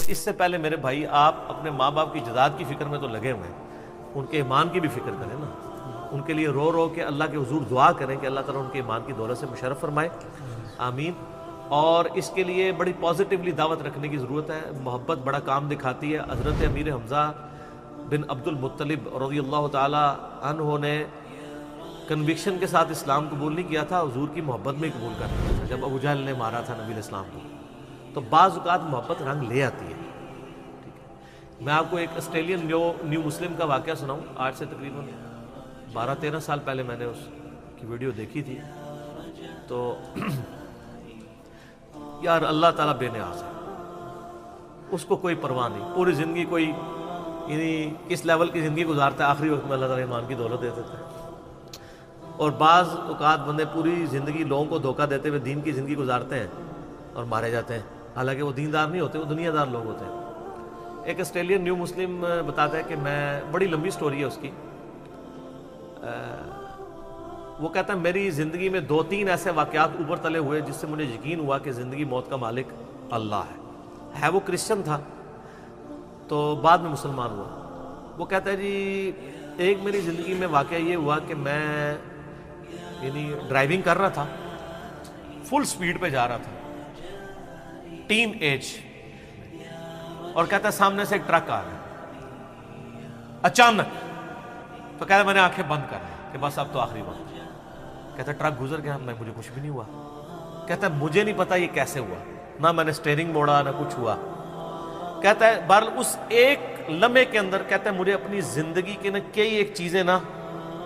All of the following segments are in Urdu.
اس سے پہلے میرے بھائی آپ اپنے ماں باپ کی جداد کی فکر میں تو لگے ہوئے ہیں، ان کے ایمان کی بھی فکر کریں نا، ان کے لیے رو رو کے اللہ کے حضور دعا کریں کہ اللہ تعالیٰ ان کے ایمان کی دولت سے مشرف فرمائے، آمین۔ اور اس کے لیے بڑی پازیٹیولی دعوت رکھنے کی ضرورت ہے، محبت بڑا کام دکھاتی ہے۔ حضرت امیر حمزہ بن عبد المطلب رضی اللہ تعالی عنہ نے کنوکشن کے ساتھ اسلام قبول نہیں کیا تھا، حضور کی محبت میں قبول کر لیا تھا جب ابو جہل نے مارا تھا نبی الاسلام کو۔ تو بعض اوقات محبت رنگ لے آتی ہے، ٹھیک ہے۔ میں آپ کو ایک آسٹریلین نیو مسلم کا واقعہ سناؤں، آج سے تقریباً 12-13 سال پہلے میں نے اس کی ویڈیو دیکھی تھی۔ تو یار اللہ تعالیٰ بے نیاز ہے، اس کو کوئی پرواہ نہیں، پوری زندگی کوئی یعنی کس لیول کی زندگی گزارتا ہے، آخری وقت میں اللہ تعالیٰ ایمان کی دولت دے دیتا ہے۔ اور بعض اوقات بندے پوری زندگی لوگوں کو دھوکہ دیتے ہوئے دین کی زندگی گزارتے ہیں اور مارے جاتے ہیں، حالانکہ وہ دیندار نہیں ہوتے، وہ دنیا دار لوگ ہوتے ہیں۔ ایک آسٹریلین نیو مسلم بتاتا ہے کہ میں، بڑی لمبی سٹوری ہے اس کی، وہ کہتا ہے میری زندگی میں 2-3 ایسے واقعات اوپر تلے ہوئے جس سے مجھے یقین ہوا کہ زندگی موت کا مالک اللہ ہے۔ وہ کرسچن تھا تو بعد میں مسلمان ہوا۔ وہ کہتا ہے جی ایک میری زندگی میں واقعہ یہ ہوا کہ میں یعنی ڈرائیونگ کر رہا تھا، فل سپیڈ پہ جا رہا تھا، ٹین ایج، اور کہتا ہے سامنے سے ایک ٹرک آ رہا اچانک، تو کہتا ہے میں نے آنکھیں بند کر لی کہ بس اب تو آخری وقت۔ کہتا ہے ٹرک گزر گیا، مجھے کچھ بھی نہیں ہوا۔ کہتا ہے مجھے نہیں پتا یہ کیسے ہوا، نہ میں نے سٹیئرنگ موڑا نہ کچھ ہوا۔ کہتا ہے بہرحال اس ایک لمحے کے اندر، کہتا ہے مجھے اپنی زندگی کے نا کئی ایک چیزیں نا،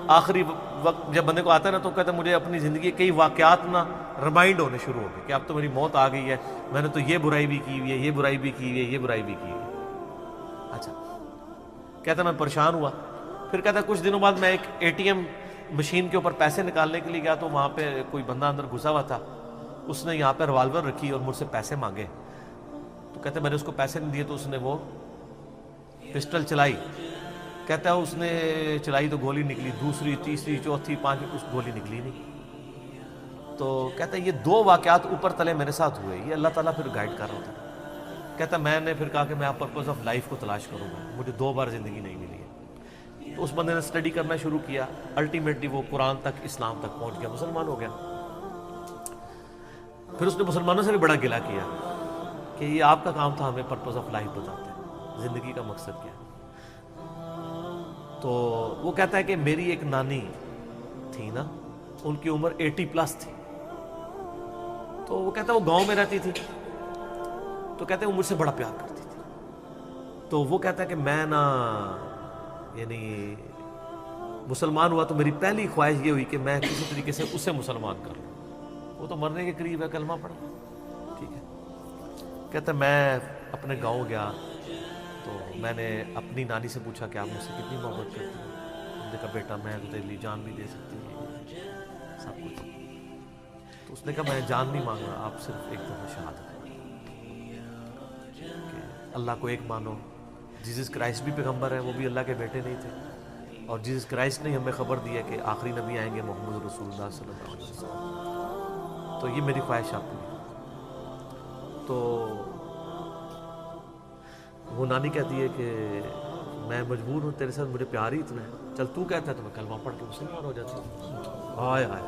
آخری وقت جب بندے کو آتا ہے نا تو کہتا ہے مجھے اپنی زندگی کے کئی واقعات نا ریمائنڈ ہونے شروع ہو گئے کہ اب تو میری موت آ گئی ہے، میں نے تو یہ برائی بھی کی ہوئی ہے، یہ برائی بھی کی ہوئی ہے، یہ برائی بھی کی ہوئی ہے۔ اچھا، کہتا ہے میں پریشان ہوا۔ پھر کہتا ہے کچھ دنوں بعد میں ایک ATM مشین کے اوپر پیسے نکالنے کے لیے گیا تو وہاں پہ کوئی بندہ اندر گھسا ہوا تھا، اس نے یہاں پہ ریوالور رکھی اور مجھ سے پیسے مانگے۔ تو کہتے ہیں میں نے اس کو پیسے نہیں دیے تو اس نے وہ پسٹل چلائی۔ کہتا ہے اس نے چلائی تو گولی نکلی، دوسری تیسری چوتھی پانچویں، کچھ گولی نکلی نہیں۔ تو کہتا ہے یہ 2 واقعات اوپر تلے میرے ساتھ ہوئے، یہ اللہ تعالیٰ پھر گائیڈ کر رہا تھا۔ کہتا ہے میں نے پھر کہا کہ میں پرپز آف لائف کو تلاش کروں گا، مجھے 2 بار زندگی نہیں ملی ہے۔ تو اس بندے نے سٹڈی کرنا شروع کیا، الٹیمیٹلی وہ قرآن تک، اسلام تک پہنچ گیا، مسلمان ہو گیا۔ پھر اس نے مسلمانوں سے بھی بڑا گلہ کیا کہ یہ آپ کا کام تھا ہمیں پرپز آف لائف بتاتے ہیں، زندگی کا مقصد کیا ہے۔ تو وہ کہتا ہے کہ میری ایک نانی تھی نا، ان کی عمر 80+ تھی، تو وہ کہتا ہے وہ گاؤں میں رہتی تھی، تو کہتے ہیں وہ مجھ سے بڑا پیار کرتی تھی۔ تو وہ کہتا ہے کہ میں نا یعنی مسلمان ہوا تو میری پہلی خواہش یہ ہوئی کہ میں کسی طریقے سے اسے مسلمان کر لوں، وہ تو مرنے کے قریب ہے، کلمہ پڑھا، ٹھیک ہے۔ کہتا ہے میں اپنے گاؤں گیا تو میں نے اپنی نانی سے پوچھا کہ آپ مجھ سے کتنی محبت کرتی ہیں؟ انہوں نے کہا بیٹا میں تو تیرے لیے جان بھی دے سکتی ہوں، سب کچھ۔ تو اس نے کہا میں جان نہیں مانگ رہا، آپ صرف ایک دفعہ شہادت کہ اللہ کو ایک مانو۔ جیسس کرائسٹ بھی پیغمبر ہے، وہ بھی اللہ کے بیٹے نہیں تھے، اور جیسس کرائسٹ نے ہمیں خبر دی ہے کہ آخری نبی آئیں گے محمد رسول اللہ صلی اللہ علیہ وسلم۔ تو یہ میری خواہش آپ پوری۔ تو وہ نانی کہتی ہے کہ میں مجبور ہوں، تیرے ساتھ مجھے پیار ہی اتنا ہے، چل تو کہتا ہے تو میں کلمہ پڑھ کے مسلمان ہو جاتی ہوں۔ ہائے ہائے،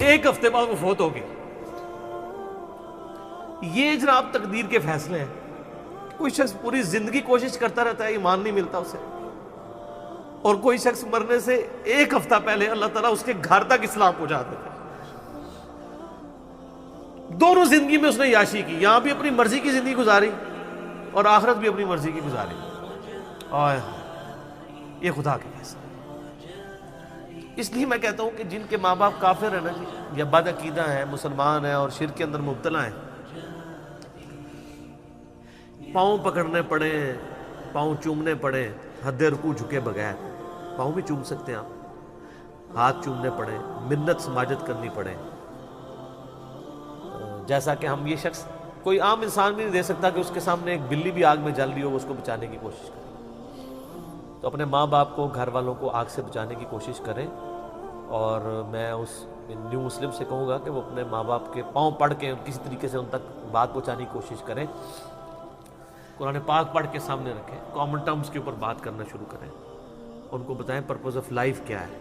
1 ہفتے بعد وہ فوت ہو گئی۔ یہ جناب تقدیر کے فیصلے ہیں۔ کوئی شخص پوری زندگی کوشش کرتا رہتا ہے، ایمان نہیں ملتا اسے، اور کوئی شخص مرنے سے 1 ہفتہ پہلے اللہ تعالیٰ اس کے گھر تک اسلام پہنچا دیتا ہے۔ دونوں زندگی میں اس نے عیاشی کی، یہاں بھی اپنی مرضی کی زندگی گزاری اور آخرت بھی اپنی مرضی کی گزاری۔ آئے یہ خدا کے فیصلے۔ اس لیے میں کہتا ہوں کہ جن کے ماں باپ کافر ہیں نا جی، یا بد عقیدہ ہیں، مسلمان ہیں اور شرک کے اندر مبتلا ہیں، پاؤں پکڑنے پڑے، پاؤں چومنے پڑے، حد رکوع جھکے بغیر، پاؤں بھی چوم سکتے ہیں آپ، ہاتھ چومنے پڑے، منت سماجت کرنی پڑے، جیسا کہ ہم یہ شخص کوئی عام انسان بھی نہیں دے سکتا کہ اس کے سامنے ایک بلی بھی آگ میں جل رہی ہو، وہ اس کو بچانے کی کوشش کرے۔ تو اپنے ماں باپ کو، گھر والوں کو آگ سے بچانے کی کوشش کریں، اور میں اس نیو مسلم سے کہوں گا کہ وہ اپنے ماں باپ کے پاؤں پڑھ کے کسی طریقے سے ان تک بات پہنچانے کی کوشش کریں۔ قرآن پاک پڑھ کے سامنے رکھیں، کامن ٹرمز کے اوپر بات کرنا شروع کریں، ان کو بتائیں پرپز آف لائف کیا ہے۔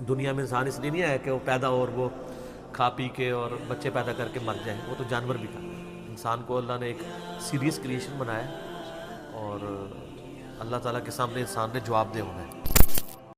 دنیا میں انسان اس لیے نہیں آیا کہ وہ پیدا ہو اور وہ کھا پی کے اور بچے پیدا کر کے مر جائیں، وہ تو جانور بھی تھا۔ انسان کو اللہ نے ایک سیریس کریشن بنایا اور اللہ تعالیٰ کے سامنے انسان نے جواب دہ ہونا ہے۔